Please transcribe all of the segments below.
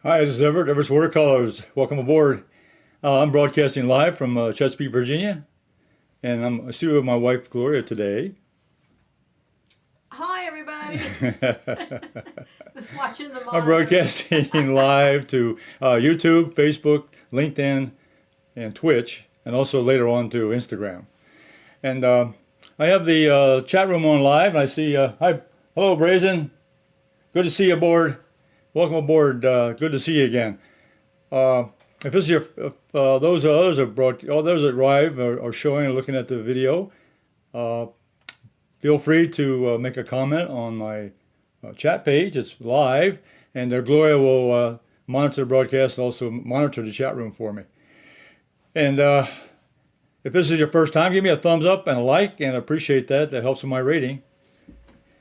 Hi, this is Everett, Everett's Watercolors. Welcome aboard. I'm broadcasting live from Chesapeake, Virginia, and I'm in a studio with my wife, Gloria, today. Hi, everybody. Just watching the I'm monitor. broadcasting live to YouTube, Facebook, LinkedIn, and Twitch, and also later on to Instagram. And I have the chat room on live, and I see, hello, Brazen. Good to see you aboard. Welcome aboard. Good to see you again. If this is your, if those others are all those that arrive are showing or looking at the video, feel free to make a comment on my chat page. It's live, and Gloria will monitor the broadcast and also monitor the chat room for me. And if this is your first time, give me a thumbs up and a like, and I appreciate that. That helps with my rating.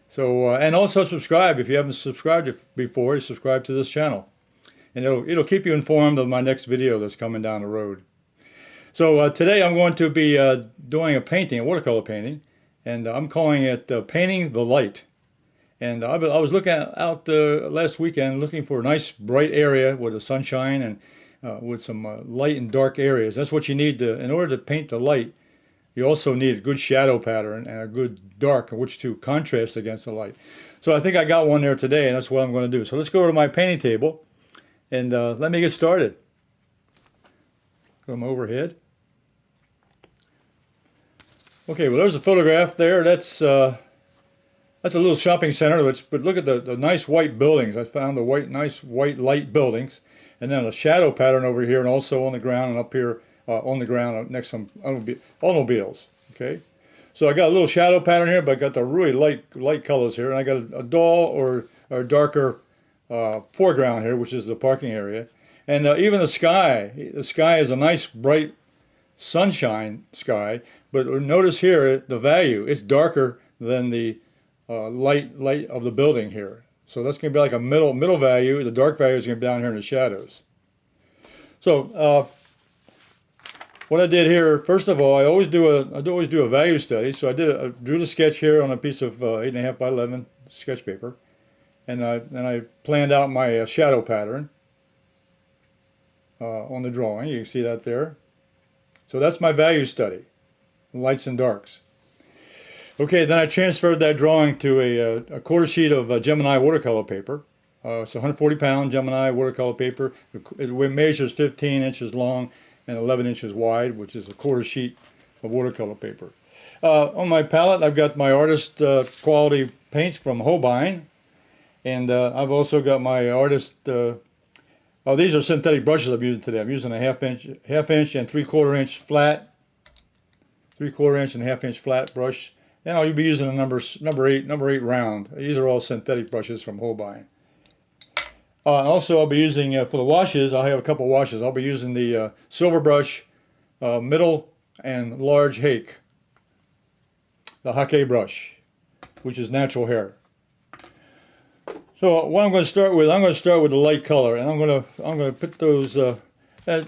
So, and also subscribe if you haven't subscribed before. Subscribe to this channel, and it'll keep you informed of my next video that's coming down the road. So today I'm going to be doing a painting, a watercolor painting, and I'm calling it Painting the Light. And I was looking out last weekend looking for a nice bright area with the sunshine and with some light and dark areas. That's what you need in order to paint the light. You also need a good shadow pattern and a good dark in which to contrast against the light. So I think I got one there today, and that's what I'm going to do. So let's go to my painting table, and let me get started. Come overhead. Okay, well, there's a photograph there. That's a little shopping center. But look at the nice white buildings. I found the nice white light buildings, and then a shadow pattern over here, and also on the ground and up here. On the ground next to some automobiles. Okay, so I got a little shadow pattern here, but I got the really light colors here, and I got a dull or darker foreground here, which is the parking area, and even the sky. The sky is a nice bright sunshine sky, but notice here the value. It's darker than the light of the building here. So that's going to be like a middle value. The dark value is going to be down here in the shadows. So. What I did here, first of all, I always do a value study. So I drew the sketch here on a piece of 8.5 by 11 sketch paper, and I planned out my shadow pattern on the drawing. You can see that there. So that's my value study, lights and darks. Okay, then I transferred that drawing to a quarter sheet of Gemini watercolor paper. It's a 140-pound Gemini watercolor paper. It measures 15 inches long and 11 inches wide, which is a quarter sheet of watercolor paper. On my palette, I've got my artist quality paints from Holbein, and I've also got my artist. These are synthetic brushes I'm using today. I'm using a half inch and 3/4 inch flat, 3/4 inch and half-inch flat brush, and I'll be using a number eight round. These are all synthetic brushes from Holbein. Also, I'll be using, for the washes, I'll have a couple washes. I'll be using the silver brush, middle and large hake, the hake brush, which is natural hair. So what I'm going to start with, the light color, and I'm going to put those,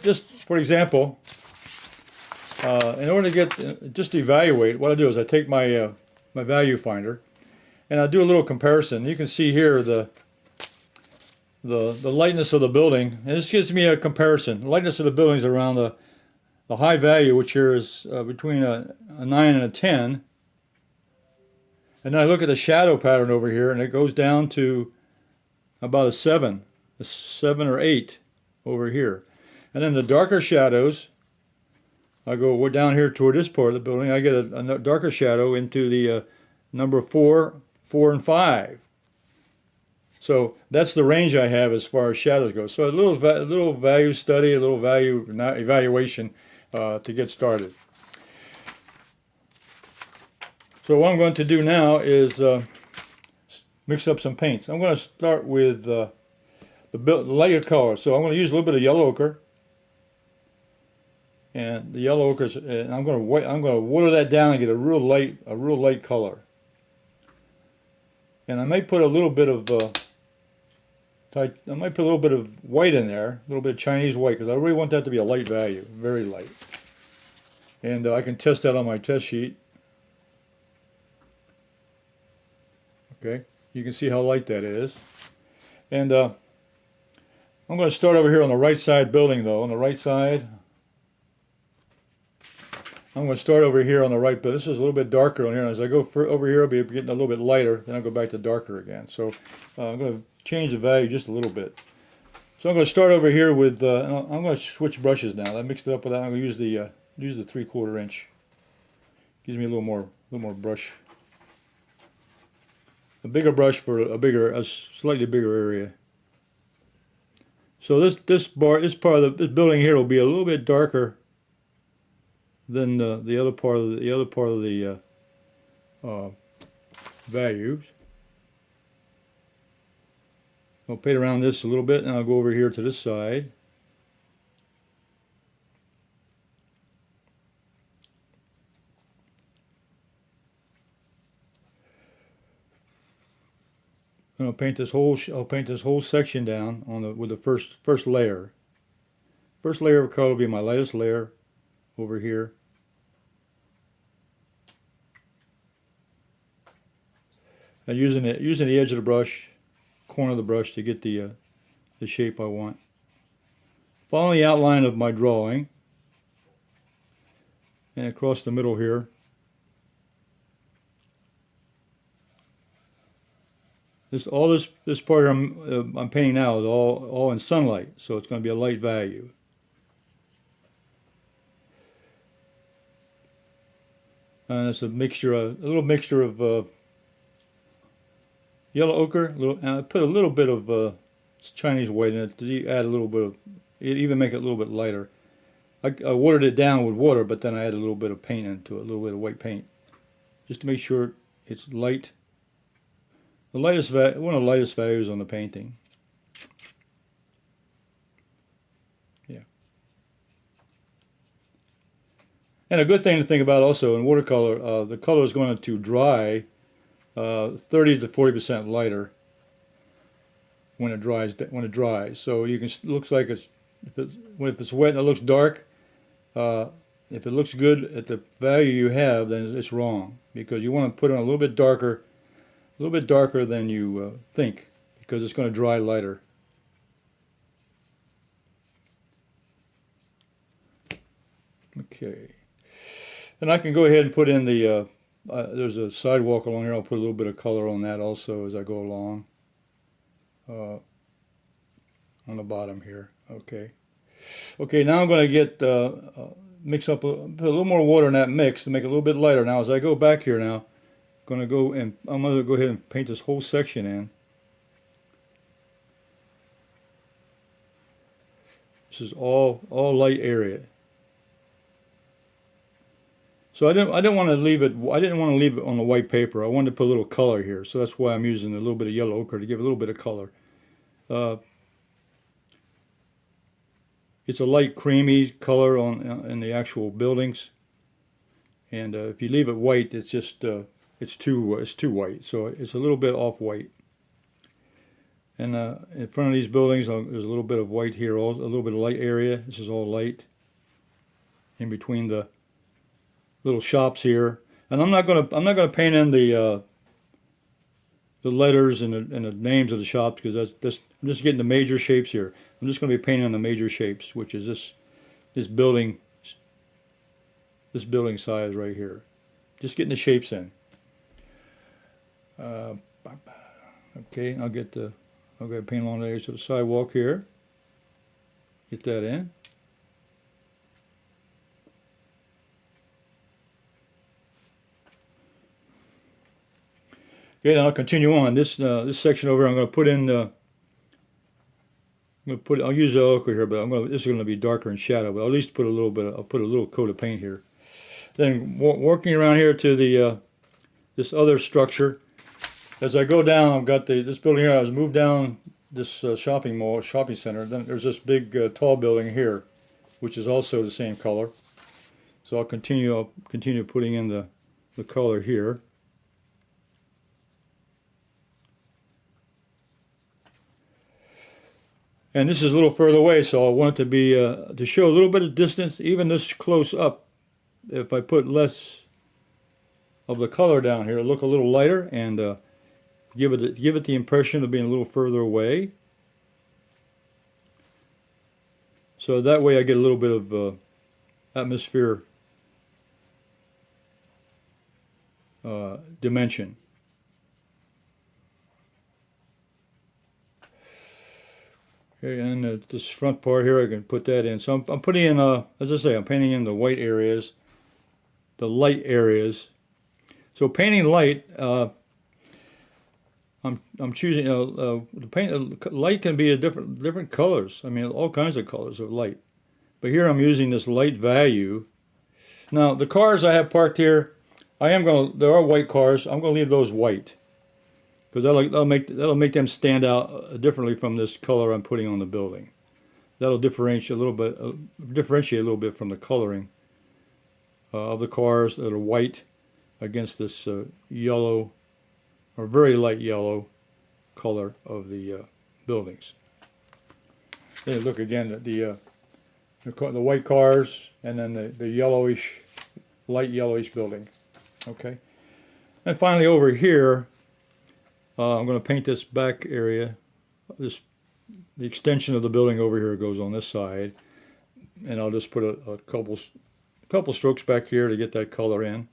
just for example, in order to get, just to evaluate, what I do is I take my my value finder, and I do a little comparison. You can see here the lightness of the building, and this gives me a comparison. The lightness of the building is around the high value, which here is between a 9 and a 10. And then I look at the shadow pattern over here, and it goes down to about a 7 or 8 over here. And then the darker shadows, I go down here toward this part of the building, I get a darker shadow into the number 4, 4, and 5. So that's the range I have as far as shadows go. So a little value study, a little value evaluation to get started. So what I'm going to do now is mix up some paints. I'm going to start with the lighter color. So I'm going to use a little bit of yellow ochre, and the yellow ochre, and I'm going to water that down and get a real light color. And I might put a little bit of white in there, a little bit of Chinese white, because I really want that to be a light value, very light. And I can test that on my test sheet. Okay, you can see how light that is. And I'm going to start over here on the right side building, though. On the right side, I'm going to start over here on the right, but this is a little bit darker on here. As I go over here, I'll be getting a little bit lighter. Then I'll go back to darker again. So I'm going to change the value just a little bit. So I'm going to start over here with. I'm going to switch brushes now. I mixed it up with that. I'm going to use the 3/4 inch. Gives me a little more brush. A bigger brush for a slightly bigger area. So this part of this building here will be a little bit darker than the other part of the values. I'll paint around this a little bit, and I'll go over here to this side. And I'll paint this whole section down with the first layer. First layer of color will be my lightest layer over here. And using the edge of the brush, corner of the brush to get the shape I want. Following the outline of my drawing, and across the middle here. This part here I'm painting now is all in sunlight, so it's going to be a light value. And it's a little mixture of yellow ochre. And I put a little bit of Chinese white in it to add a little bit of, even make it a little bit lighter. I watered it down with water, but then I added a little bit of paint into it, a little bit of white paint, just to make sure it's light. One of the lightest values on the painting. Yeah. And a good thing to think about also in watercolor, the color is going to dry 30 to 40% lighter when it dries. So you can looks like if it's wet and it looks dark. If it looks good at the value you have, then it's wrong, because you want to put it on a little bit darker than you think, because it's going to dry lighter. Okay, and I can go ahead and put in the there's a sidewalk along here. I'll put a little bit of color on that also as I go along on the bottom here. Okay, now I'm going to get put a little more water in that mix to make it a little bit lighter. Now as I go back here now, I'm going to go ahead and paint this whole section in. This is all light area. So I didn't want to leave it on the white paper. I wanted to put a little color here, so that's why I'm using a little bit of yellow ochre to give it a little bit of color. It's a light creamy color in the actual buildings, and if you leave it white, it's just it's too white. So it's a little bit off white. And in front of these buildings, there's a little bit of white here, a little bit of light area. This is all light. In between the little shops here, and I'm not gonna paint in the letters and the names of the shops, because I'm just getting the major shapes here. I'm just going to be painting on the major shapes, which is this building size right here. Just getting the shapes in. Okay, I'll get paint along the edge of the sidewalk here. Get that in. Okay, now I'll continue on. This section over here, I'm going to put in. I'll use the ochre here, but this is going to be darker in shadow. But I'll at least put a little bit. I'll put a little coat of paint here. Then working around here to the this other structure. As I go down, I've got this building here. I was moved down this shopping center. Then there's this big tall building here, which is also the same color. So I'll continue putting in the color here. And this is a little further away, so I want it to be to show a little bit of distance, even this close up. If I put less of the color down here, it'll look a little lighter and give it the impression of being a little further away. So that way I get a little bit of atmosphere dimension. Okay, and this front part here, I can put that in. So I'm putting in, as I say, I'm painting in the white areas, the light areas. So painting light, I'm choosing the paint. Light can be a different colors. I mean, all kinds of colors of light. But here I'm using this light value. Now the cars I have parked here, there are white cars. I'm gonna leave those white because that'll make them stand out differently from this color I'm putting on the building. That'll differentiate a little bit from the coloring of the cars that are white against this yellow or very light yellow color of the buildings. Then look again at the white cars and then the yellowish, light yellowish building. Okay, and finally over here, I'm going to paint this back area. The extension of the building over here goes on this side, and I'll just put a couple strokes back here to get that color in.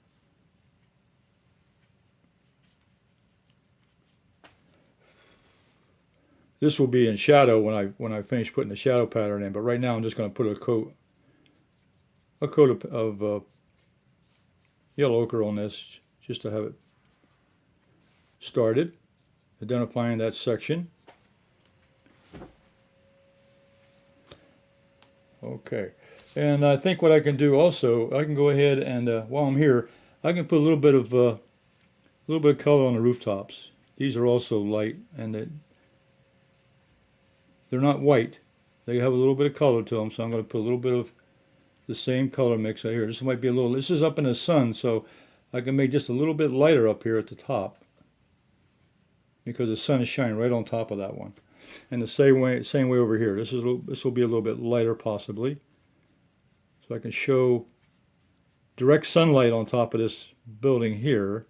This will be in shadow when I finish putting the shadow pattern in, but right now I'm just going to put a coat of yellow ochre on this just to have it started, identifying that section. Okay, and I think what I can do also, I can go ahead and while I'm here, I can put a little bit of color on the rooftops. These are also light, and they're not white. They have a little bit of color to them, so I'm going to put a little bit of the same color mix right here. This might be this is up in the sun, so I can make just a little bit lighter up here at the top because the sun is shining right on top of that one. And the same way over here. This will be a little bit lighter possibly. So I can show direct sunlight on top of this building here.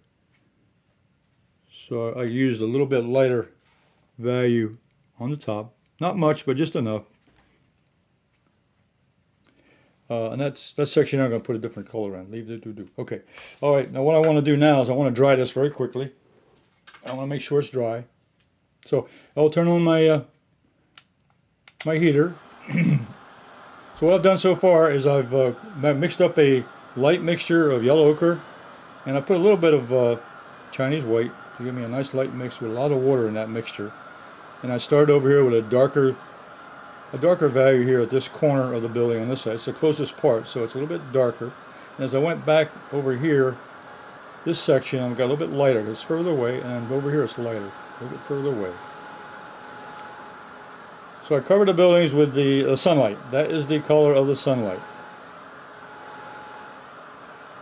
So I used a little bit lighter value on the top. Not much, but just enough. And that section I'm going to put a different color in. Leave it do. Okay. All right. Now what I want to do now is I want to dry this very quickly. I want to make sure it's dry. So I'll turn on my my heater. So what I've done so far is I've mixed up a light mixture of yellow ochre, and I put a little bit of Chinese white to give me a nice light mix with a lot of water in that mixture. And I started over here with a darker value here at this corner of the building on this side. It's the closest part, so it's a little bit darker. And as I went back over here, this section I've got a little bit lighter. It's further away, and over here it's lighter, a little bit further away. So I covered the buildings with the sunlight. That is the color of the sunlight.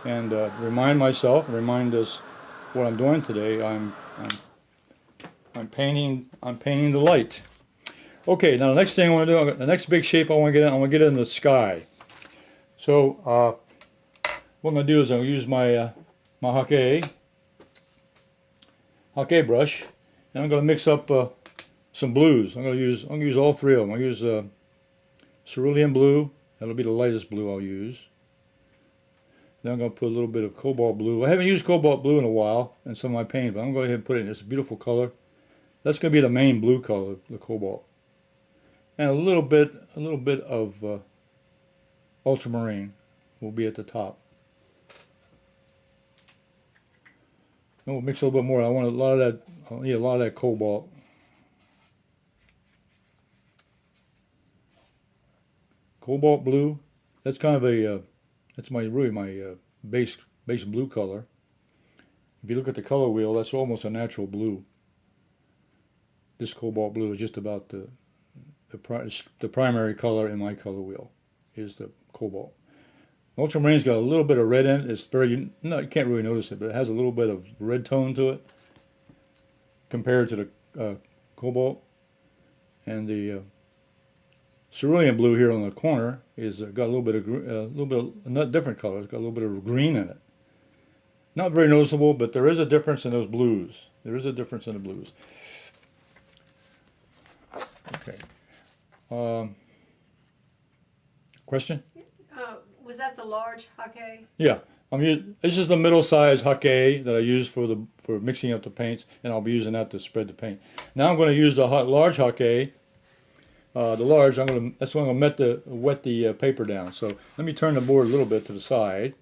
And remind us what I'm doing today. I'm painting the light. Okay, now the next thing I want to do, the next big shape I want to get in the sky. So what I'm going to do is I'll use my my Hake brush, and I'm going to mix up some blues. I'm going to use all three of them. I'll use Cerulean Blue. That'll be the lightest blue I'll use. Then I'm going to put a little bit of Cobalt Blue. I haven't used Cobalt Blue in a while in some of my paint, but I'm going to go ahead and put it in. It's a beautiful color. That's going to be the main blue color, the Cobalt. And a little bit of Ultramarine will be at the top. And we'll mix a little bit more. I want a lot of that. I'll need a lot of that Cobalt. Cobalt Blue. That's kind of a that's really my base blue color. If you look at the color wheel, that's almost a natural blue. This Cobalt Blue is just about the primary color in my color wheel is the Cobalt. Ultramarine's got a little bit of red in it. It's you can't really notice it, but it has a little bit of red tone to it compared to the Cobalt. And the Cerulean Blue here on the corner is got a little bit of different color. It's got a little bit of green in it. Not very noticeable, but there is a difference in those blues. There is a difference in the blues. Okay. Question? Was that the large Hockey? Yeah. This is the middle size Hockey that I use for mixing up the paints, and I'll be using that to spread the paint. Now I'm going to use the large Hockey. The large, that's when I'm going to wet the paper down. So let me turn the board a little bit to the side,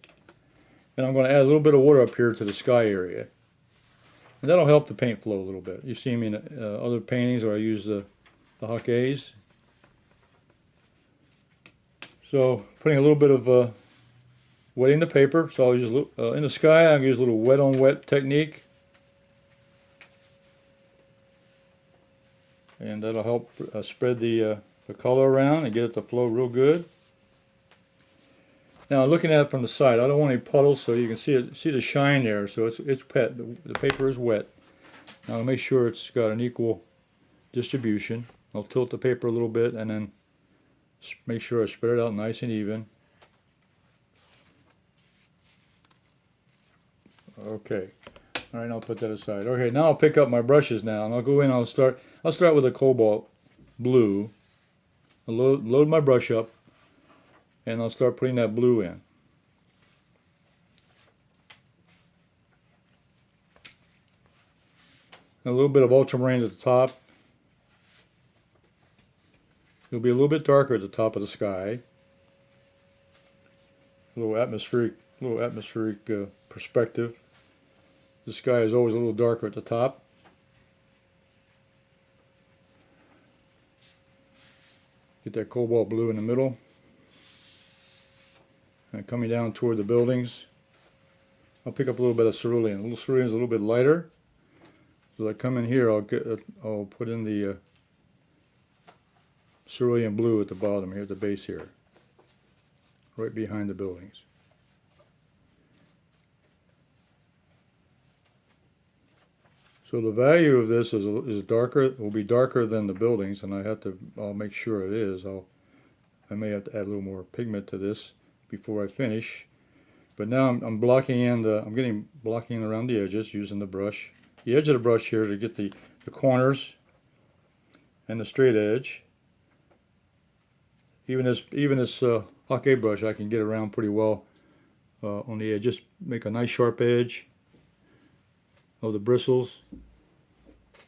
and I'm going to add a little bit of water up here to the sky area, and that'll help the paint flow a little bit. You've seen me in other paintings where I use the Hockeys. So putting a little bit of wetting the paper. So I'll use a little, in the sky. I'll use a little wet on wet technique, and that'll help spread the color around and get it to flow real good. Now looking at it from the side, I don't want any puddles, so you can see the shine there. So it's pet. The paper is wet. Now I'll make sure it's got an equal distribution. I'll tilt the paper a little bit and then make sure I spread it out nice and even. Okay. All right, I'll put that aside. Okay, now I'll pick up my brushes now, and I'll go in. I'll start with a Cobalt Blue. I'll load my brush up, and I'll start putting that blue in. A little bit of Ultramarine at the top. It'll be a little bit darker at the top of the sky. A little atmospheric perspective. The sky is always a little darker at the top. Get that Cobalt Blue in the middle. And coming down toward the buildings, I'll pick up a little bit of Cerulean. A little Cerulean is a little bit lighter. So as I come in here, I'll put in the Cerulean Blue at the bottom here, at the base here, right behind the buildings. So the value of this is darker. Will be darker than the buildings, and I'll make sure it is. I may have to add a little more pigment to this before I finish. But now I'm blocking in blocking in around the edges using the brush. The edge of the brush here to get the corners and the straight edge. Even this Hockey brush, I can get around pretty well on the edge. Just make a nice sharp edge of the bristles.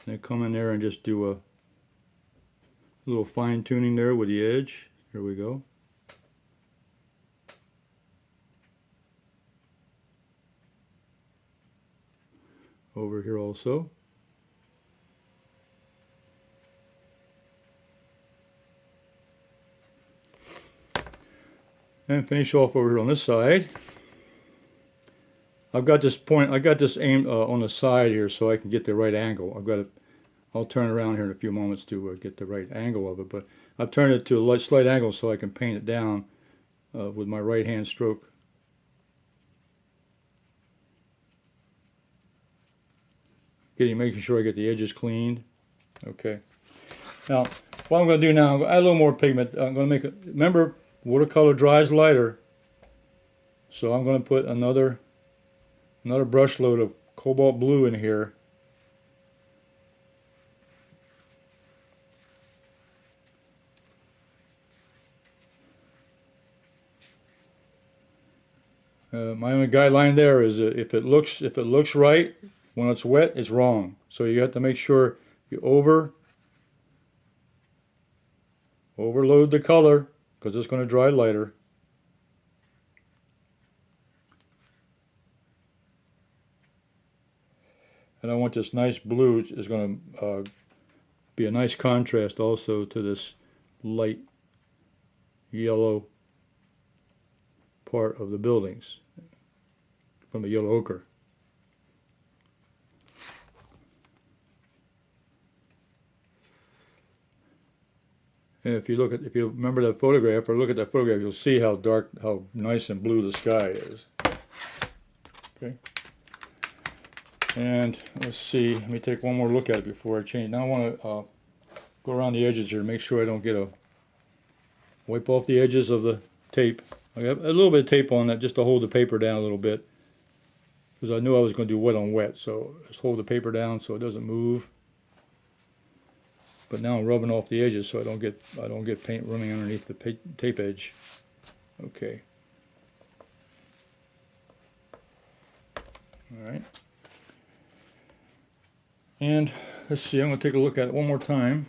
Then come in there and just do a little fine tuning there with the edge. Here we go. Over here also. And finish off over here on this side. I've got this aimed on the side here so I can get the right angle. I'll turn around here in a few moments to get the right angle of it, but I've turned it to a slight angle so I can paint it down with my right hand stroke. Making sure I get the edges cleaned. Okay. Now, what I'm going to do now, I'm going to add a little more pigment. I'm going to remember, watercolor dries lighter, so I'm going to put another brush load of Cobalt Blue in here. My only guideline there is if it looks right when it's wet, it's wrong. So you have to make sure you overload the color because it's going to dry lighter. And I want this nice blue is going to be a nice contrast also to this light yellow part of the buildings from the Yellow Ochre. And if you remember that photograph, or look at that photograph, you'll see how nice and blue the sky is. Okay. And let's see, let me take one more look at it before I change. Now I want to go around the edges here to make sure I don't wipe off the edges of the tape. I have a little bit of tape on that just to hold the paper down a little bit, because I knew I was going to do wet on wet, so just hold the paper down so it doesn't move. But now I'm rubbing off the edges so I don't get paint running underneath the tape edge. Okay. All right. And let's see, I'm going to take a look at it one more time.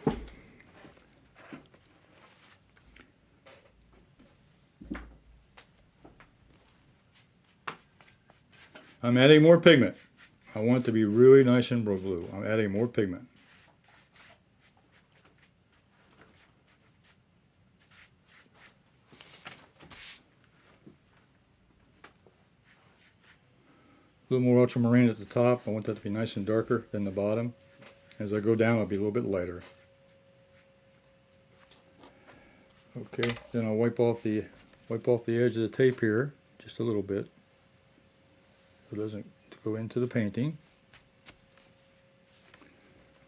I'm adding more pigment. I want it to be really nice and blue. I'm adding more pigment. A little more ultramarine at the top. I want that to be nice and darker than the bottom. As I go down, I'll be a little bit lighter. Okay, then I'll wipe off the edge of the tape here just a little bit, so it doesn't go into the painting.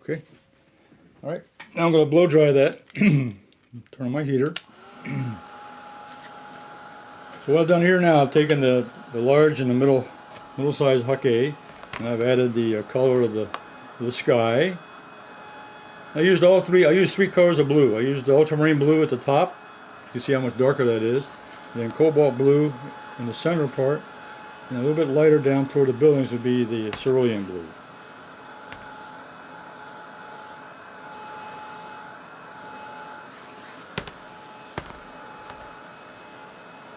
Okay. All right. Now I'm going to blow dry that. Turn on my heater. So what I've done here now, I've taken the large and the middle size Hake, and I've added the color of the sky. I used all three. I used 3 colors of blue. I used the ultramarine blue at the top. You see how much darker that is. And then cobalt blue in the center part, and a little bit lighter down toward the buildings would be the cerulean blue.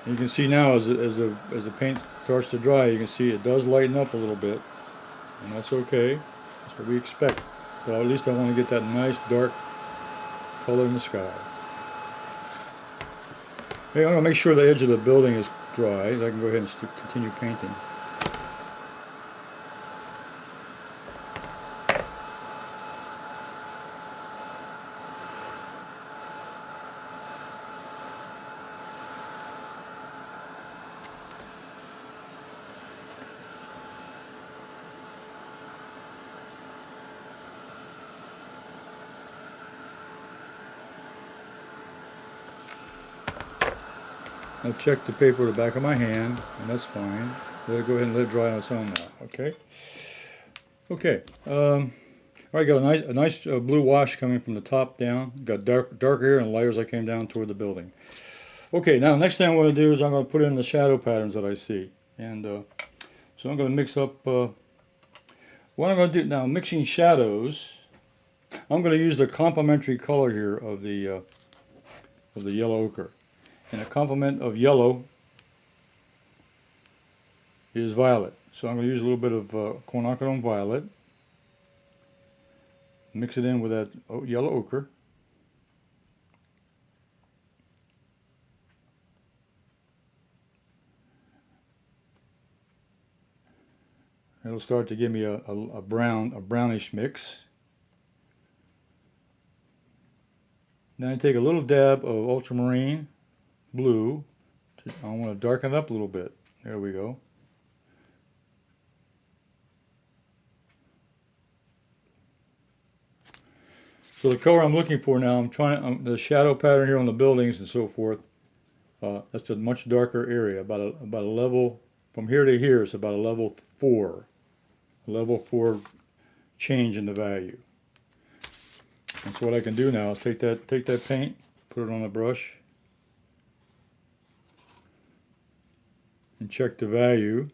You can see now as the paint starts to dry, you can see it does lighten up a little bit, and that's okay. That's what we expect. But at least I want to get that nice dark color in the sky. Okay, I'm going to make sure the edge of the building is dry. I can go ahead and continue painting. I'll check the paper at the back of my hand, and that's fine. Let it go ahead and let it dry on its own now. Okay. Okay. All right. Got a nice blue wash coming from the top down. Got darker here and lighter as I came down toward the building. Okay. Now next thing I'm going to do is I'm going to put in the shadow patterns that I see, and so I'm going to mix up. What I'm going to do now, mixing shadows. I'm going to use the complementary color here of the yellow ochre. And a complement of yellow is violet. So I'm going to use a little bit of quinacridone violet. Mix it in with that yellow ochre. It'll start to give me a brownish mix. Then I take a little dab of ultramarine blue. I want to darken it up a little bit. There we go. So the color I'm looking for now, I'm trying the shadow pattern here on the buildings and so forth. That's a much darker area, about a level from here to here. It's about a level 4, change in the value. And so what I can do now is take that paint, put it on a brush, and check the value. And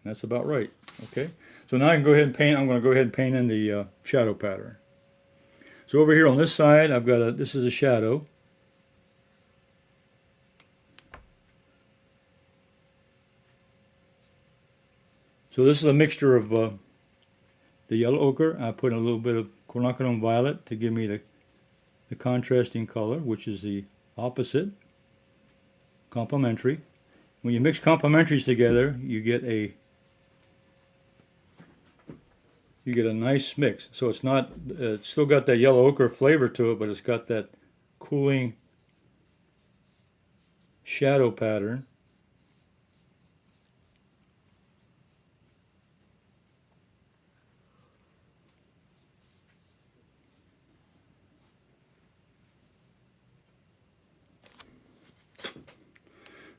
that's about right. Okay. So now I can go ahead and paint. I'm going to go ahead and paint in the shadow pattern. So over here on this side, I've got this is a shadow. So this is a mixture of the yellow ochre. I put in a little bit of quinacridone violet to give me the contrasting color, which is the opposite, complementary. When you mix complementaries together, you get a nice mix. So it's not, it's still got that yellow ochre flavor to it, but it's got that cooling shadow pattern.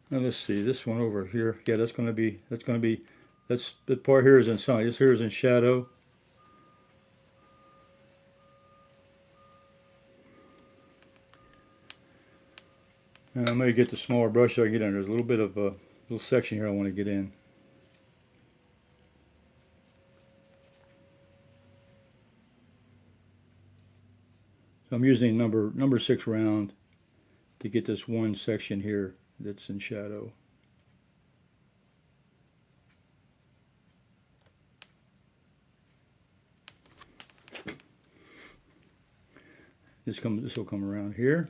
Now let's see, this one over here, yeah, that part here is in sun, this here is in shadow. And I'm going to get the smaller brush so I can get in. There's a little bit of a little section here I want to get in. So I'm using number 6 round to get this one section here that's in shadow. This will come around here.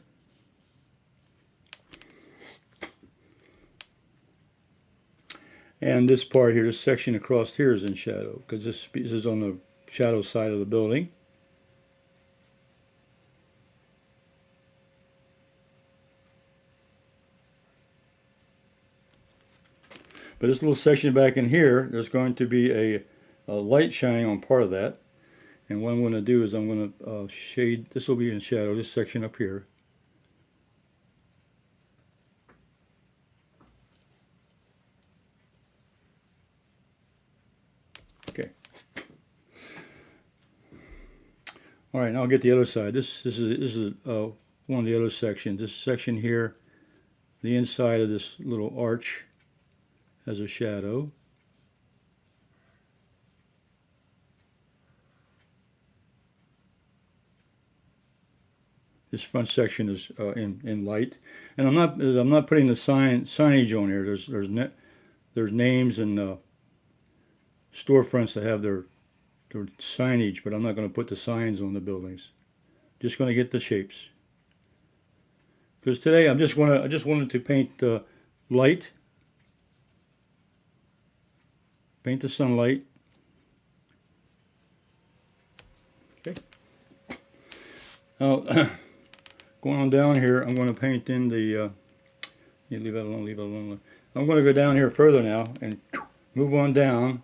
And this part here, this section across here is in shadow because this is on the shadow side of the building. But this little section back in here, there's going to be a light shining on part of that. And what I'm going to do is I'm going to shade, this will be in shadow, this section up here. Okay. All right, now I'll get the other side. This is one of the other sections. This section here, the inside of this little arch has a shadow. This front section is in light, and I'm not putting the signage on here. There's names and storefronts that have their signage, but I'm not going to put the signs on the buildings. Just going to get the shapes. Because today I just wanted to paint light, paint the sunlight. Okay. Now. Going on down here, I'm going to paint in the, you leave that alone, leave it alone. I'm going to go down here further now and move on down.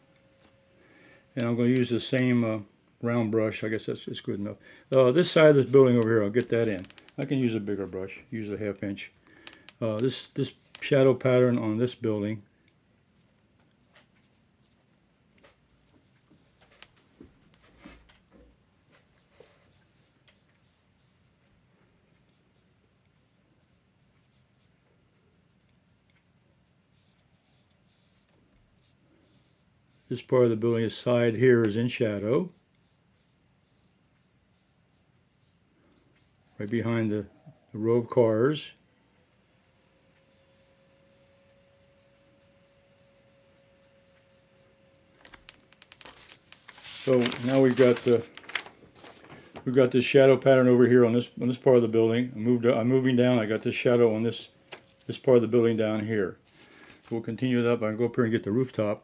And I'm going to use the same round brush. I guess that's good enough. This side of this building over here, I'll get that in. I can use a bigger brush, use a 1/2 inch. This shadow pattern on this building. This part of the building, this side here is in shadow. Right behind the row of cars. So now we've got this shadow pattern over here on this part of the building. I'm moving down. I got this shadow on this part of the building down here. So we'll continue it up. I can go up here and get the rooftop.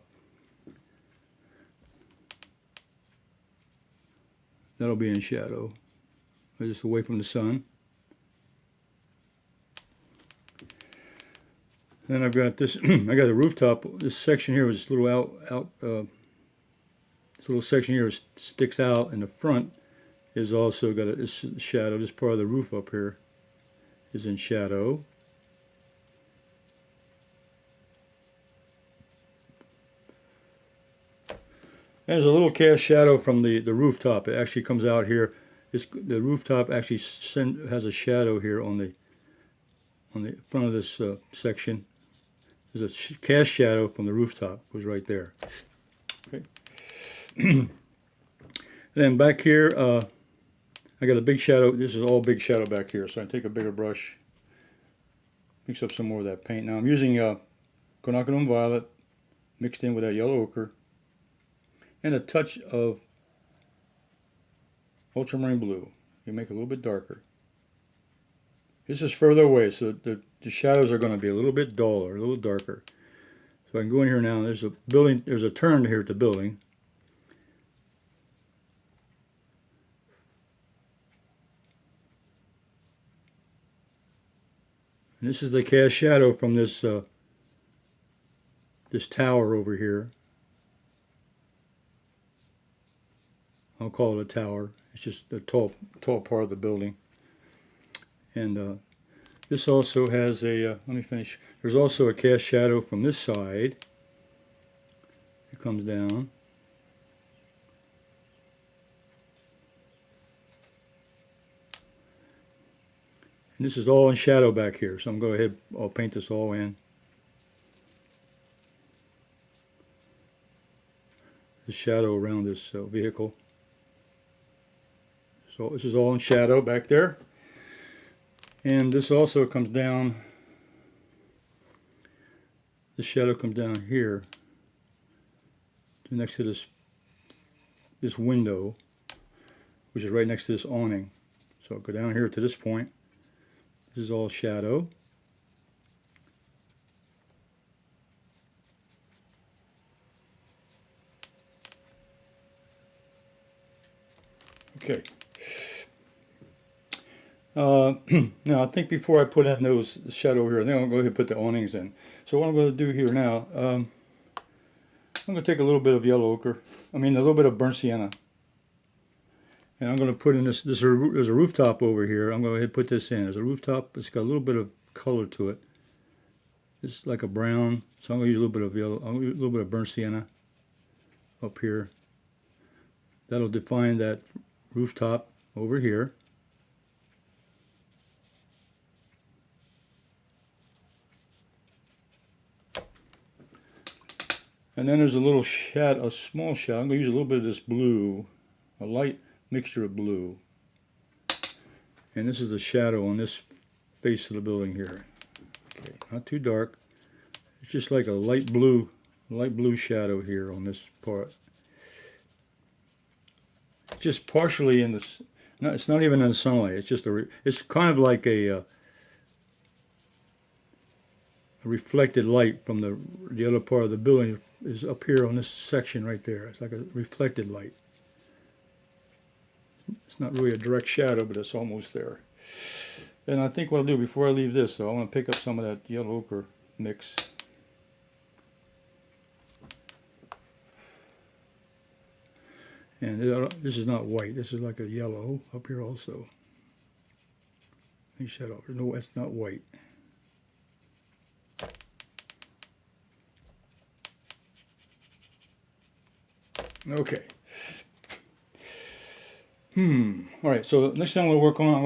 That'll be in shadow, just away from the sun. Then I've got this. I got the rooftop. This section here was a little this little section here sticks out, and the front is also got this shadow. This part of the roof up here is in shadow. And there's a little cast shadow from the rooftop. It actually comes out here. The rooftop actually has a shadow here on the front of this section. There's a cast shadow from the rooftop. It was right there. Okay. And then back here, I got a big shadow. This is all big shadow back here. So I take a bigger brush, mix up some more of that paint. Now I'm using quinacridone violet mixed in with that yellow ochre, and a touch of ultramarine blue. You make it a little bit darker. This is further away, so the shadows are going to be a little bit duller, a little darker. So I can go in here now. There's a turn here at the building. And this is the cast shadow from this this tower over here. I'll call it a tower. It's just a tall part of the building. And this also has a, let me finish. There's also a cast shadow from this side. It comes down. And And this is all in shadow back here, so I'm going to go ahead, I'll paint this all in. The shadow around this vehicle. So this is all in shadow back there. And this also comes down, the shadow comes down here to next to this window, which is right next to this awning. So I'll go down here to this point. This is all shadow. Okay. Now I think before I put in those shadow here, I think I'll go ahead and put the awnings in. So what I'm going to do here now, I'm going to take a little bit of yellow ochre, a little bit of burnt sienna. And I'm going to put in there's a rooftop over here. I'm going to go ahead and put this in. There's a rooftop, it's got a little bit of color to it. It's like a brown, so I'm going to use a little bit of yellow, I'm going to use a little bit of burnt sienna up here. That'll define that rooftop over here. And then there's a little shadow, a small shadow. I'm going to use a little bit of this blue, a light mixture of blue. And this is the shadow on this face of the building here. Okay, not too dark. It's just like a light blue shadow here on this part. Just partially in this. No, it's not even in the sunlight. It's just it's kind of like a reflected light from the other part of the building is up here on this section right there. It's like a reflected light. It's not really a direct shadow, but it's almost there. And I think what I'll do before I leave this, though, I want to pick up some of that yellow ochre mix. And this is not white. This is like a yellow up here also. Shadow. No, that's not white. Okay. All right. So next thing I'm going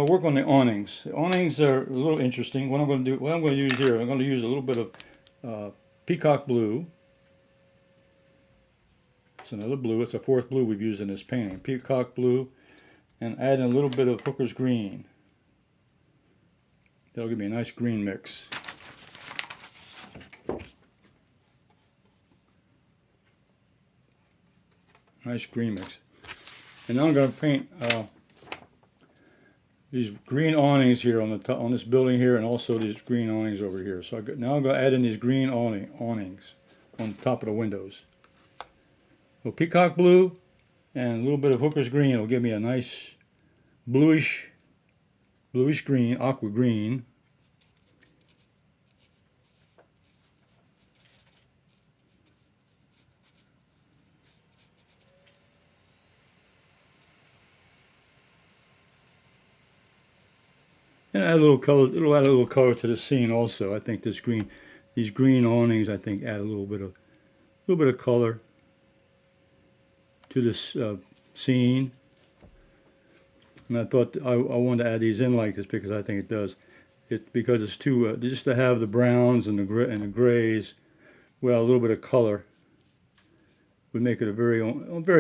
to work on the awnings. The awnings are a little interesting. What I'm going to use here, I'm going to use a little bit of Peacock Blue. It's another blue. It's the fourth blue we've used in this painting. Peacock Blue, and add in a little bit of Hooker's Green. That'll give me a nice green mix. Nice green mix. And now I'm going to paint these green awnings here on the top, on this building here, and also these green awnings over here. So now I'm going to add in these green awnings on the top of the windows. So Peacock Blue and a little bit of Hooker's Green will give me a nice bluish green, aqua green. And add a little color. It'll add a little color to the scene also. I think these green awnings, I think, add a little bit of color to this scene. And I thought I wanted to add these in like this because I think it does. Because it's too just to have the browns and the grays, well, a little bit of color would make it a very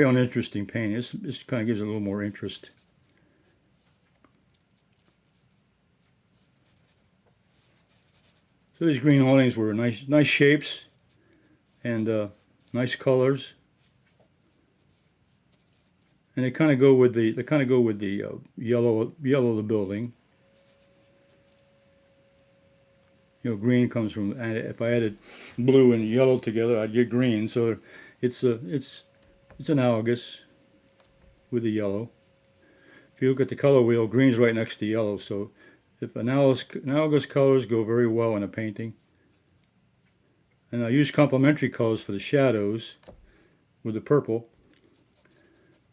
uninteresting painting. This kind of gives it a little more interest. So these green awnings were nice shapes and nice colors, and they kind of go with the yellow of the building. You know, green comes from, if I added blue and yellow together, I'd get green. So it's analogous with the yellow. If you look at the color wheel, green's right next to yellow. So if analogous colors go very well in a painting. And I use complementary colors for the shadows with the purple.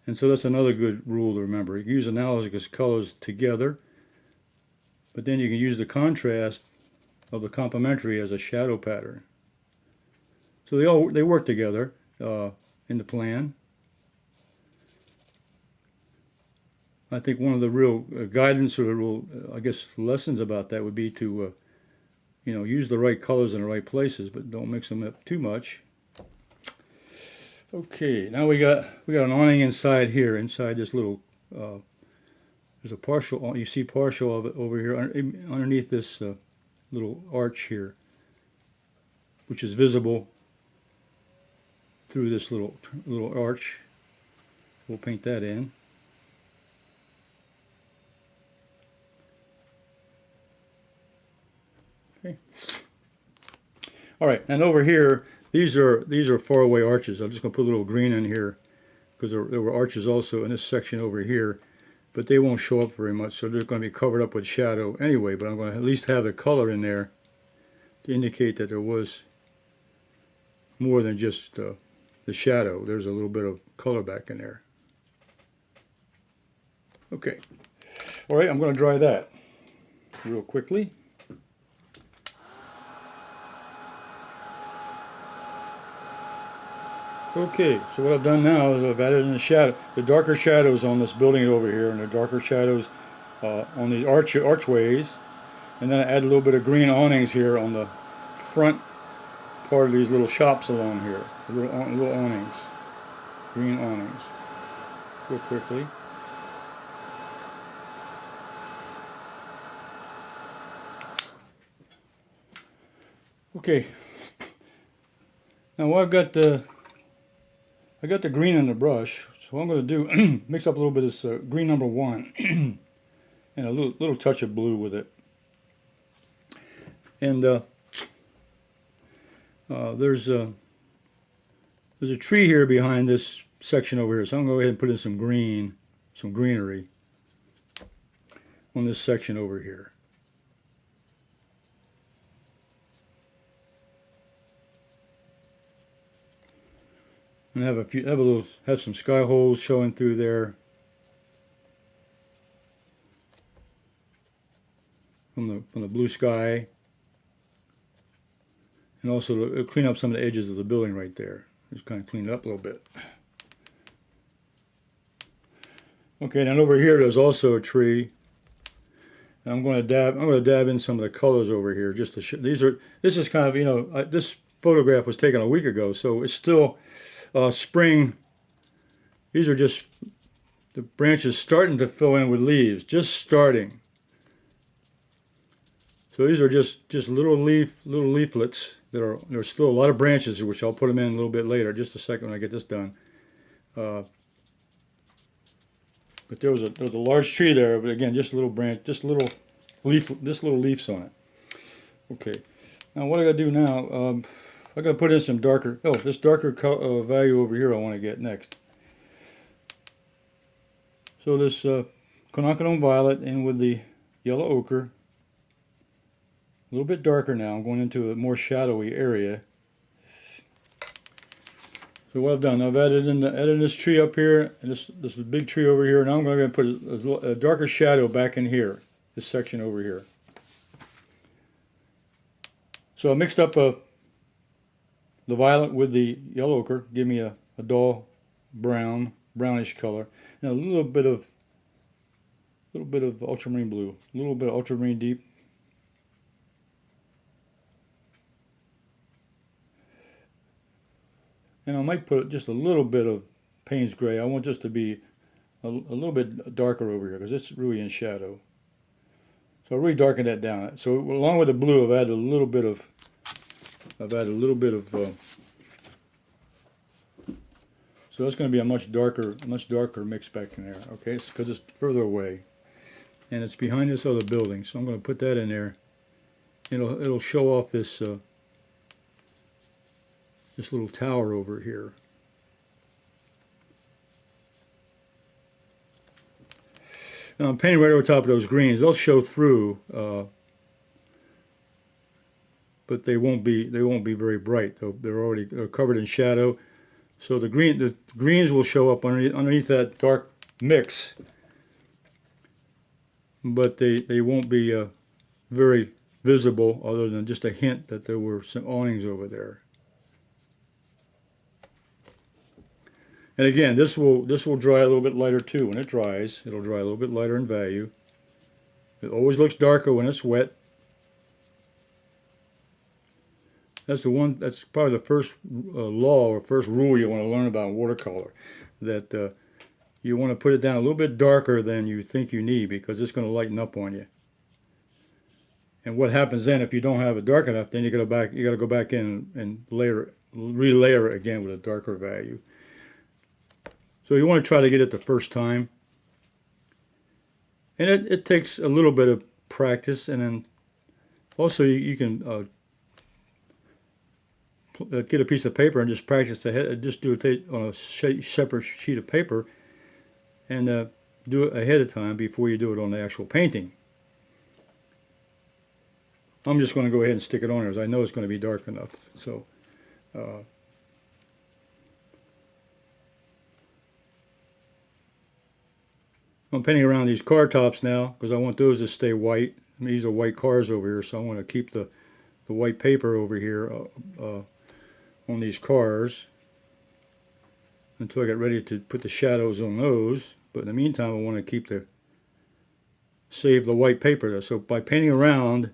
And so that's another good rule to remember. You can use analogous colors together, but then you can use the contrast of the complementary as a shadow pattern. So they work together in the plan. I think one of the real guidance or the real, I guess, lessons about that would be to, you know, use the right colors in the right places, but don't mix them up too much. Okay, now we got an awning inside here, inside this little. There's a partial. You see partial of it over here underneath this little arch here, which is visible through this little arch. We'll paint that in. Okay. All right, and over here, these are faraway arches. I'm just going to put a little green in here because there were arches also in this section over here, but they won't show up very much, so they're going to be covered up with shadow anyway. But I'm going to at least have the color in there to indicate that there was more than just the shadow. There's a little bit of color back in there. Okay. All right, I'm going to dry that real quickly. Okay, so what I've done now is I've added in the darker shadows on this building over here, and the darker shadows on the archways, and then I add a little bit of green awnings here on the front part of these little shops along here, little awnings, green awnings, real quickly. Okay, now what I got the green in the brush, so what I'm going to do, mix up a little bit of this green number 1 and a little touch of blue with it. And there's a tree here behind this section over here, so I'm going to go ahead and put in some greenery on this section over here. And have some sky holes showing through there from the blue sky, and also to clean up some of the edges of the building right there. Just kind of clean it up a little bit. Okay, and over here there's also a tree. And I'm going to dab in some of the colors over here just to show. This is kind of, you know, this photograph was taken a week ago, so it's still spring. These are just the branches starting to fill in with leaves, just starting. So these are just little leaflets there's still a lot of branches, which I'll put them in a little bit later, just a second when I get this done. But there was a large tree there, but again, just a little branch, just little leaves on it. Okay, now what I gotta do now? I gotta put in some darker. Oh, this darker value over here I want to get next. So this quinacridone violet in with the yellow ochre. A little bit darker now. I'm going into a more shadowy area. So what I've done, I've added this tree up here, and this big tree over here. Now I'm going to put a darker shadow back in here, this section over here. So I mixed up the violet with the yellow ochre, give me a dull brownish color, and a little bit of ultramarine blue, a little bit of ultramarine deep. And I might put just a little bit of Payne's gray. I want this to be a little bit darker over here because it's really in shadow. So I really darken that down. So along with the blue, I've added a little bit of. So that's going to be a much darker mix back in there. Okay, because it's further away, and it's behind this other building. So I'm going to put that in there. It'll show off this. This little tower over here. And I'm painting right over top of those greens. They'll show through, but they won't be very bright. They're covered in shadow. So the greens will show up underneath that dark mix, but they won't be very visible, other than just a hint that there were some awnings over there. And again, this will dry a little bit lighter too. When it dries, it'll dry a little bit lighter in value. It always looks darker when it's wet. That's probably the first law or first rule you want to learn about watercolor. That you want to put it down a little bit darker than you think you need, because it's going to lighten up on you. And what happens then if you don't have it dark enough? Then you got to go back in and relayer it again with a darker value. So you want to try to get it the first time. And it takes a little bit of practice, and then also you can get a piece of paper and just practice ahead. Just do it on a separate sheet of paper, and do it ahead of time before you do it on the actual painting. I'm just going to go ahead and stick it on there, as I know it's going to be dark enough. So I'm painting around these car tops now because I want those to stay white. I mean, these are white cars over here, so I want to keep the white paper over here on these cars until I get ready to put the shadows on those. But in the meantime, I want to save the white paper there. So by painting around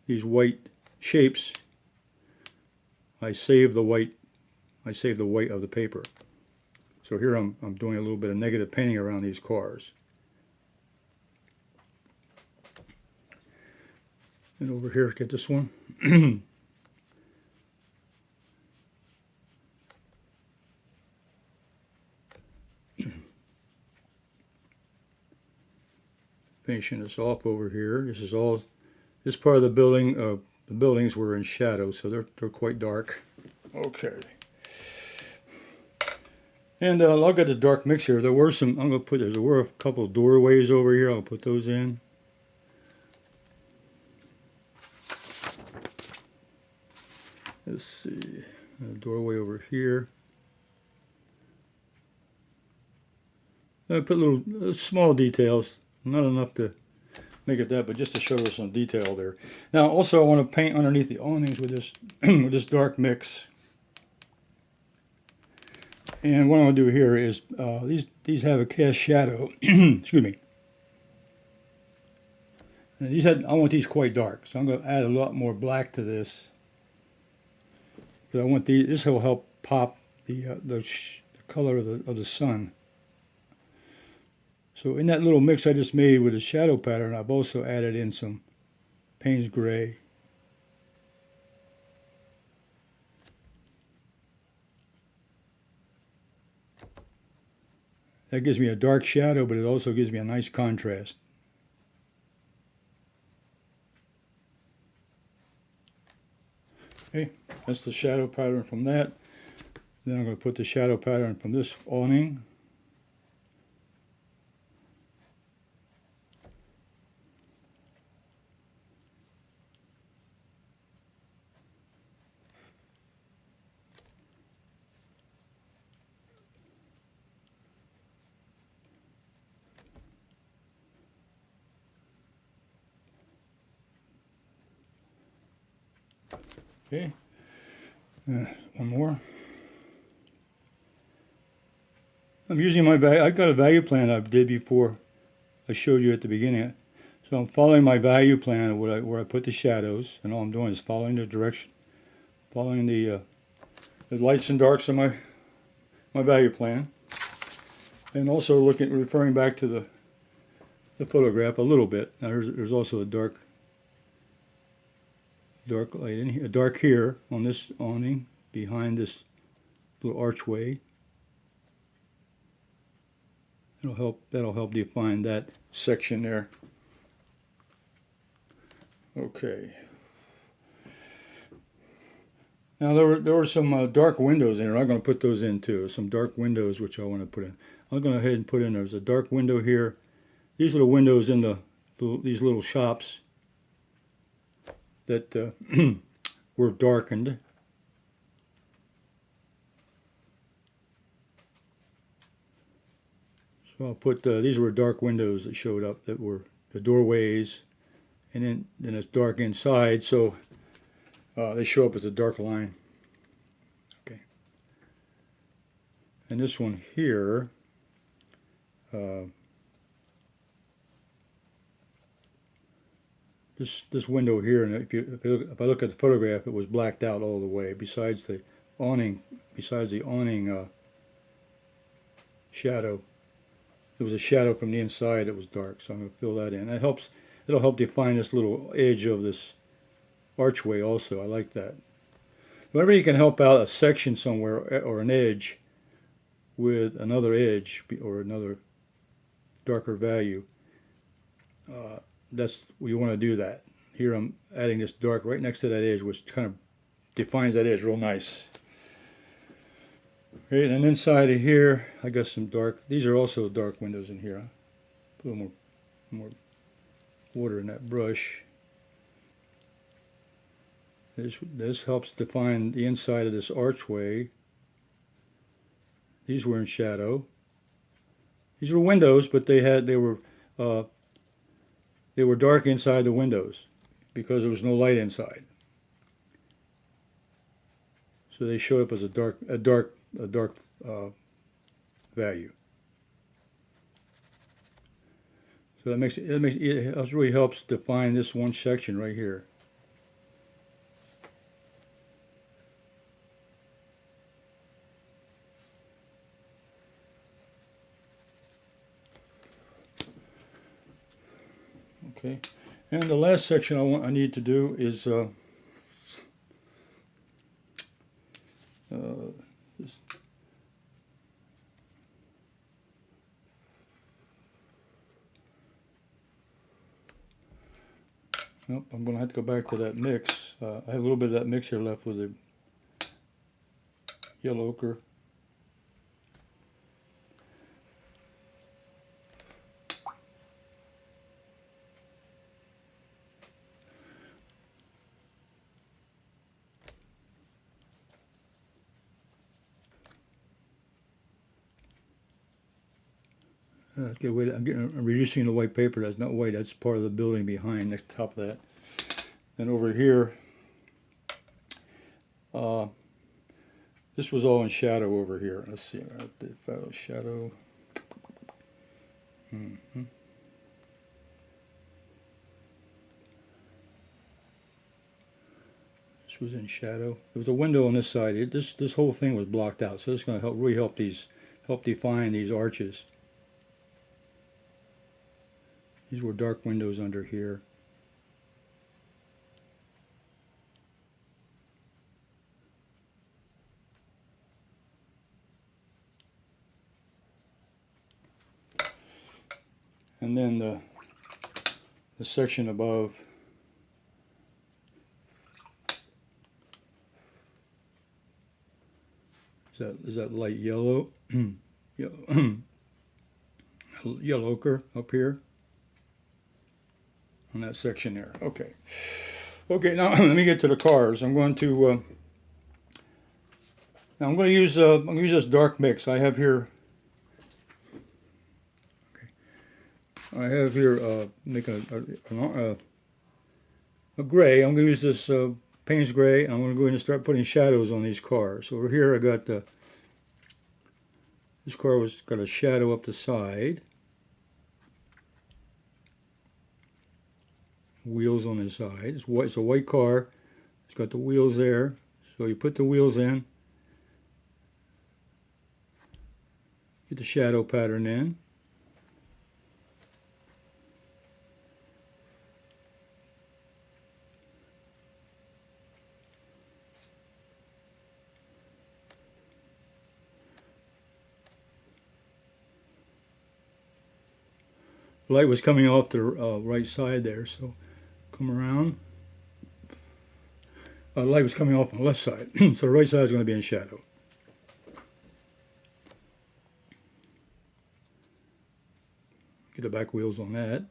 these white shapes, I save the white of the paper. So here I'm doing a little bit of negative painting around these cars. And over here, get this one. Finishing this off over here. This part of the building. The buildings were in shadow, so they're quite dark. Okay. And I'll get the dark mix here. There were a couple of doorways over here. I'll put those in. Let's see, a doorway over here. I put little small details, not enough to make it that, but just to show us some detail there. Now, also, I want to paint underneath the awnings with this with this dark mix. And what I'm going to do here is these have a cast shadow. Excuse me. And I want these quite dark, so I'm going to add a lot more black to this. Because I want this will help pop the color of the sun. So in that little mix I just made with the shadow pattern, I've also added in some Payne's gray. That gives me a dark shadow, but it also gives me a nice contrast. Okay, that's the shadow pattern from that. Then I'm going to put the shadow pattern from this awning. Okay, one more. I'm using I've got a value plan I did before I showed you at the beginning. So I'm following my value plan where I put the shadows, and all I'm doing is following the direction, following the lights and darks of my value plan, and also referring back to the photograph a little bit. Now there's also a dark light in here, dark here on this awning behind this little archway. That'll help define that section there. Okay. Now there were some dark windows in here. I'm going to put those in too. Some dark windows which I want to put in. I'm going to go ahead and put in. There's a dark window here. These are the windows in these little shops that were darkened. So I'll put these were dark windows that showed up, that were the doorways, and then it's dark inside, so they show up as a dark line. Okay. And this one here, this window here, and if I look at the photograph, it was blacked out all the way. Besides the awning, shadow, there was a shadow from the inside that was dark. So I'm going to fill that in. That helps. It'll help define this little edge of this archway. Also, I like that. Whenever you can help out a section somewhere or an edge with another edge or another darker value, that's you want to do that. Here I'm adding this dark right next to that edge, which kind of defines that edge real nice. Okay, and inside of here, I got some dark. These are also dark windows in here. Put a little more water in that brush. This helps define the inside of this archway. These were in shadow. These were windows, but they were dark inside the windows because there was no light inside. So they show up as a dark value. So it really helps define this one section right here. Okay, and the last section I need to do is this. Nope, I'm going to have to go back to that mix. I have a little bit of that mix here left with the yellow ochre. I'm reducing the white paper. That's not white. That's part of the building behind, next to top of that. And over here, this was all in shadow over here. Let's see, shadow. This was in shadow. There was a window on this side. This whole thing was blocked out. So this is going to really help define these arches. These were dark windows under here. And then the section above is that light yellow, yellow ochre up here. On that section there. Okay. Okay, now let me get to the cars. I'm going to use this dark mix. I have here make a gray. I'm going to use this Payne's gray. I'm going to go in and start putting shadows on these cars. So over here I got this car got a shadow up the side. Wheels on the side. It's a white car. It's got the wheels there. So you put the wheels in. Get the shadow pattern in. The light was coming off the right side there, so come around. The light was coming off on the left side, so the right side is going to be in shadow. Get the back wheels on that.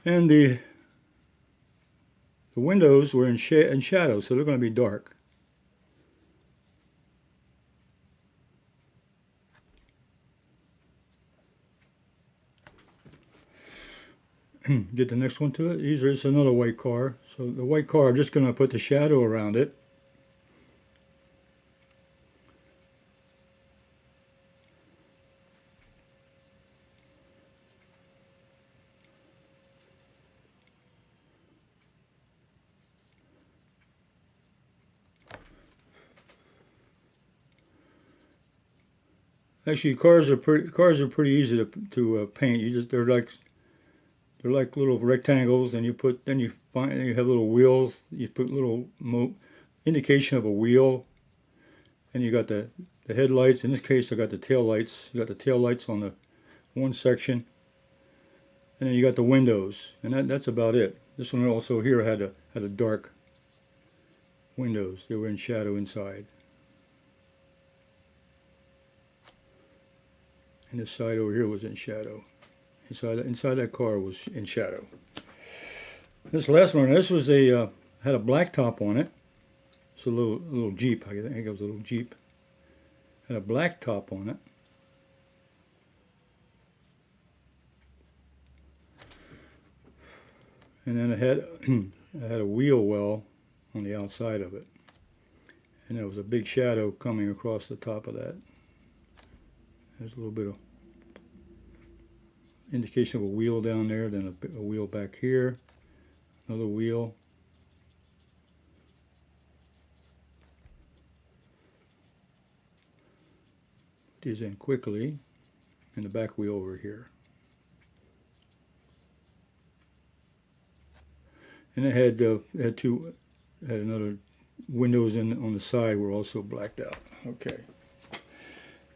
And the windows were in shadow, so they're going to be dark. Get the next one to it. It's another white car. So the white car, I'm just going to put the shadow around it. Actually, cars are pretty easy to paint. They're like little rectangles, and you have little wheels. You put little indication of a wheel, and you got the headlights. In this case, I got the tail lights. You got the tail lights on the one section, and then you got the windows, and that's about it. This one also here had a dark windows. They were in shadow inside, and this side over here was in shadow. Inside that car was in shadow. This last one, this was had a black top on it. It's a little Jeep. I think it was a little Jeep. Had a black top on it. And then it had a wheel well on the outside of it. And there was a big shadow coming across the top of that. There's a little bit of indication of a wheel down there, then a wheel back here, another wheel. Put these in quickly, and the back wheel over here. And it had another windows on the side were also blacked out. Okay.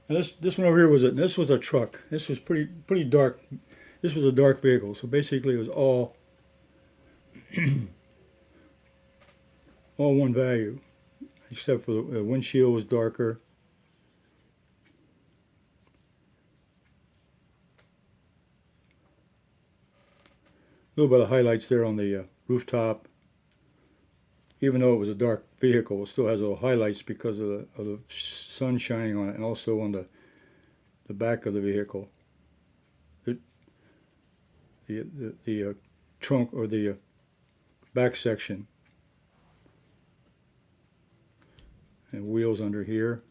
And this one over here this was a truck. This was pretty dark. This was a dark vehicle, so basically it was all one value, except for the windshield was darker. A little bit of highlights there on the rooftop. Even though it was a dark vehicle, it still has little highlights because of the sun shining on it, and also on the back of the vehicle. The trunk, or the back section, and wheels under here.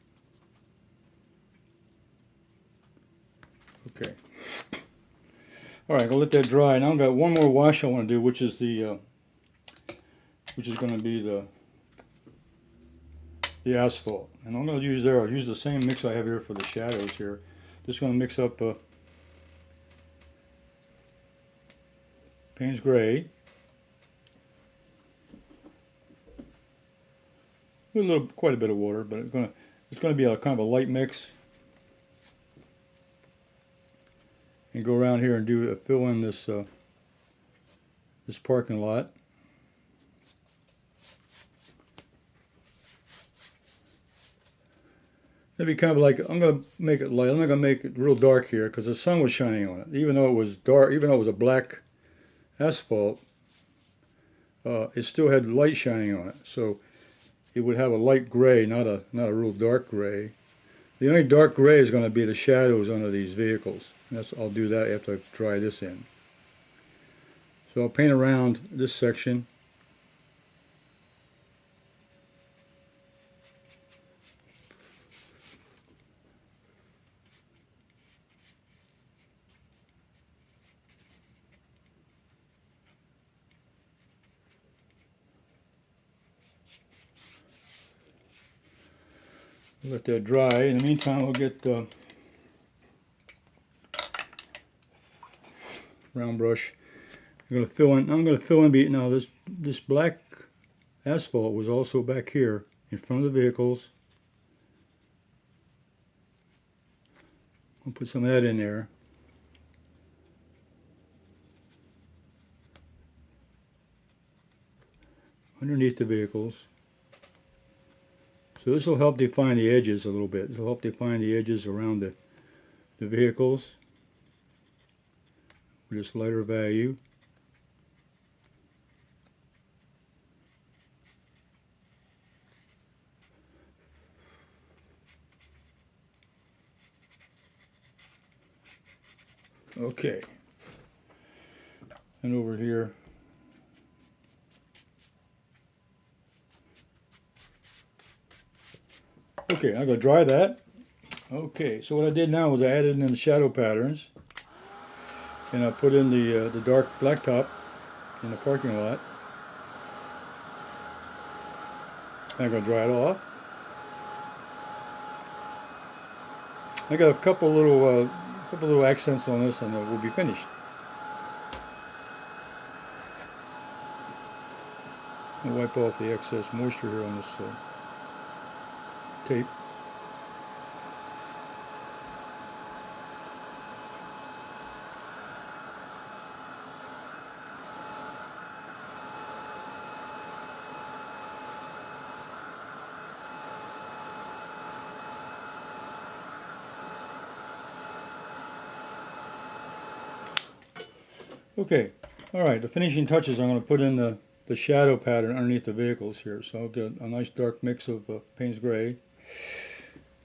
Okay. All right, I'll let that dry. Now I've got one more wash I want to do, which is going to be the asphalt. And I'm going to I'll use the same mix I have here for the shadows here. Just going to mix up Payne's Gray, quite a bit of water, but it's going to be a kind of a light mix. And go around here and fill in this this parking lot. It'd be kind of like, I'm going to make it light. I'm not going to make it real dark here because the sun was shining on it. Even though it was dark, even though it was a black asphalt, it still had light shining on it. So it would have a light gray, not a real dark gray. The only dark gray is going to be the shadows under these vehicles. I'll do that after I dry this in. So I'll paint around this section. Let that dry. In the meantime, we'll get round brush. I'm going to fill in. Now this black asphalt was also back here in front of the vehicles. I'll put some of that in there. Underneath the vehicles. So this will help define the edges a little bit. This will help define the edges around the vehicles with this lighter value. Okay. And over here. Okay, I'm going to dry that. Okay, so what I did now was I added in the shadow patterns, and I put in the dark blacktop in the parking lot. I'm going to dry it off. I got a couple little accents on this, and we'll be finished. I'll wipe off the excess moisture here on this tape. Okay, all right, the finishing touches, I'm going to put in the shadow pattern underneath the vehicles here. So I'll get a nice dark mix of Payne's gray.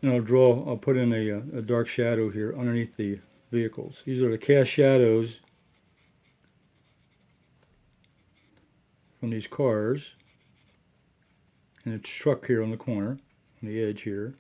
And I'll put in a dark shadow here underneath the vehicles. These are the cast shadows from these cars. And it's truck here on the corner, on the edge here.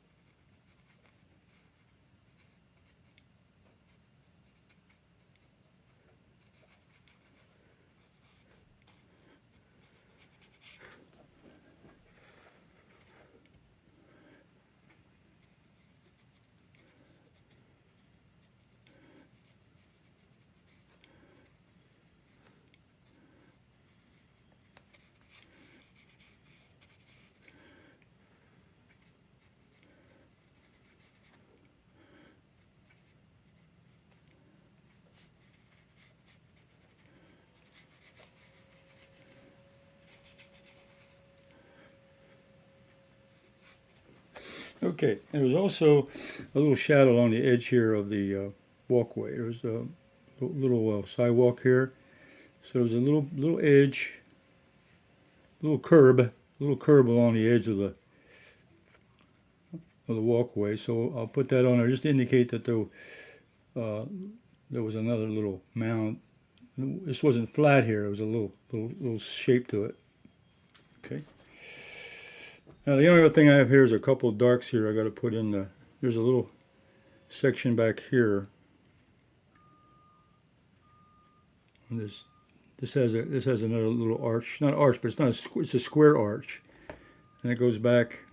Okay, and there's also a little shadow along the edge here of the walkway. There's a little sidewalk here. So there's a little edge, little curb along the edge of the walkway. So I'll put that on there just to indicate that there was another little mound. This wasn't flat here. There was a little shape to it. Okay. Now the only other thing I have here is a couple of darks here. I got to put in there's a little section back here. And this has another little arch, not arch, but it's a square arch, and it goes back,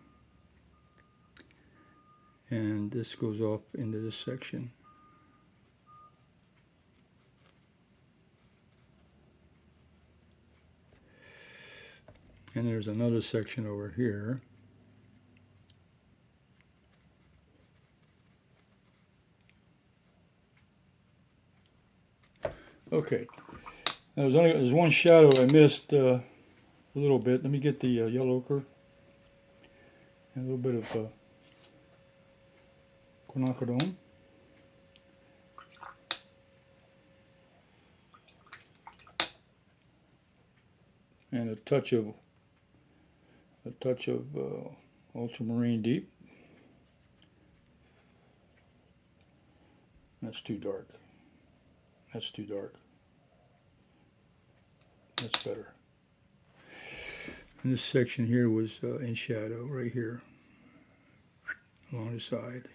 and this goes off into this section. And there's another section over here. Okay. Now there's one shadow I missed a little bit. Let me get the yellow ochre and a little bit of quinacridone. And a touch of Ultramarine Deep. That's too dark. That's too dark. That's better. And this section here was in shadow right here, along the side,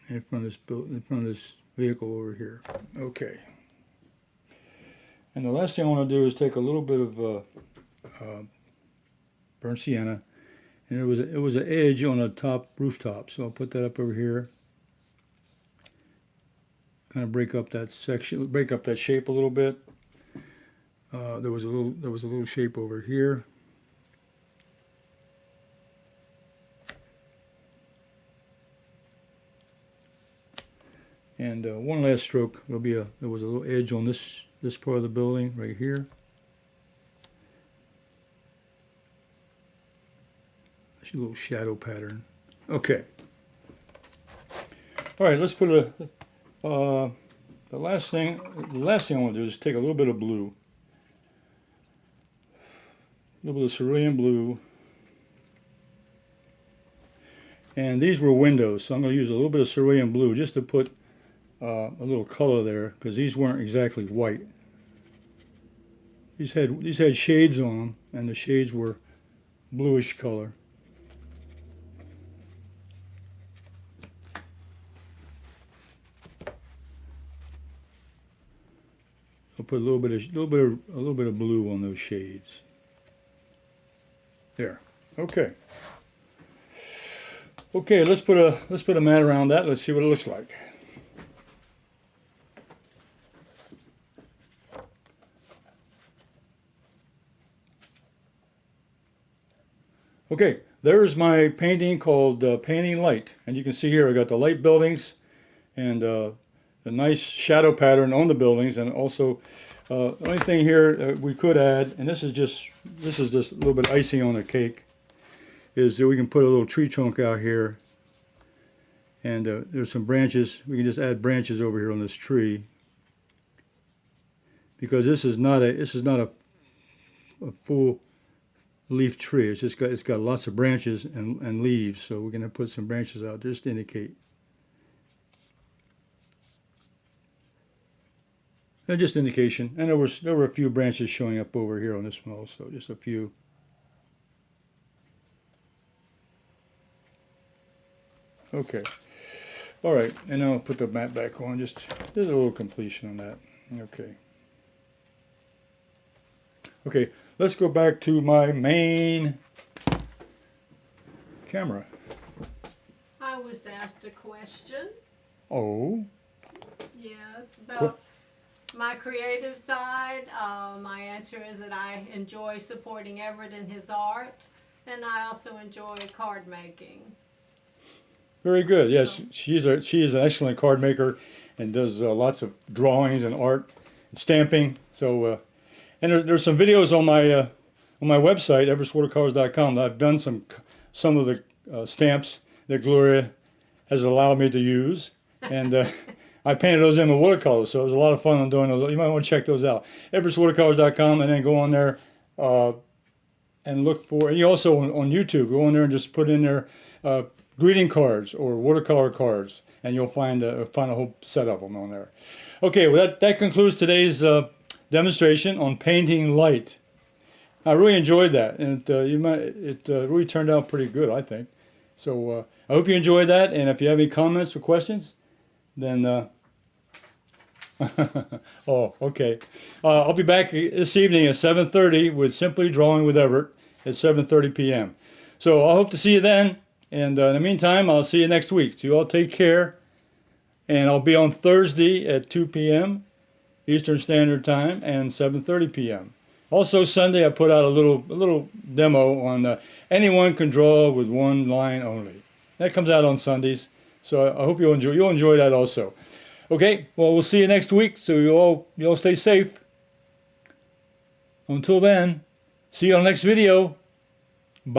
in front of this vehicle over here. Okay. And the last thing I want to do is take a little bit of burnt sienna, and it was an edge on the top rooftop, so I'll put that up over here. Kind of break up that section, break up that shape a little bit. There was a little shape over here. And one last stroke. There was a little edge on this part of the building right here. That's a little shadow pattern. Okay. All right. Let's put the last thing I want to do is take a little bit of blue, a little bit of cerulean blue, and these were windows, so I'm going to use a little bit of cerulean blue just to put a little color there, because these weren't exactly white. These had shades on them, and the shades were bluish color. I'll put a little bit of blue on those shades. There. Okay. Okay, let's put a mat around that. Let's see what it looks like. Okay, there's my painting called Painting Light, and you can see here I got the light buildings and a nice shadow pattern on the buildings, and also the only thing here we could add, and this is just a little bit icing on the cake, is that we can put a little tree trunk out here, and there's some branches. We can just add branches over here on this tree, because this is not a full leaf tree. It's got lots of branches and leaves, so we're going to put some branches out just to indicate. And just indication. And there were a few branches showing up over here on this one also, just a few. Okay. All right, and now I'll put the mat back on. Just there's a little completion on that. Okay. Okay, let's go back to my main camera. I was asked a question. Oh. Yes, about my creative side. My answer is that I enjoy supporting Everett in his art, and I also enjoy card making. Very good. Yes, she is an excellent card maker, and does lots of drawings and art, and stamping. So, and there's some videos on my website, everettswatercolors.com. I've done some of the stamps that Gloria has allowed me to use, and I painted those in with watercolors, so it was a lot of fun on doing those. You might want to check those out. everettswatercolors.com, and then go on there and look for. And you also on YouTube, go on there and just put in there greeting cards or watercolor cards, and you'll find a whole set of them on there. Okay, well that concludes today's demonstration on painting light. I really enjoyed that, and it really turned out pretty good, I think. So I hope you enjoyed that, and if you have any comments or questions, then oh, okay. I'll be back this evening at 7:30 with Simply Drawing with Everett at 7:30 p.m. So I hope to see you then, and in the meantime, I'll see you next week. So you all take care, and I'll be on Thursday at 2 p.m. Eastern Standard Time and 7:30 p.m. Also Sunday, I put out a little demo on anyone can draw with one line only. That comes out on Sundays, so I hope you'll enjoy that also. Okay, well we'll see you next week. So you all stay safe. Until then, see you on the next video.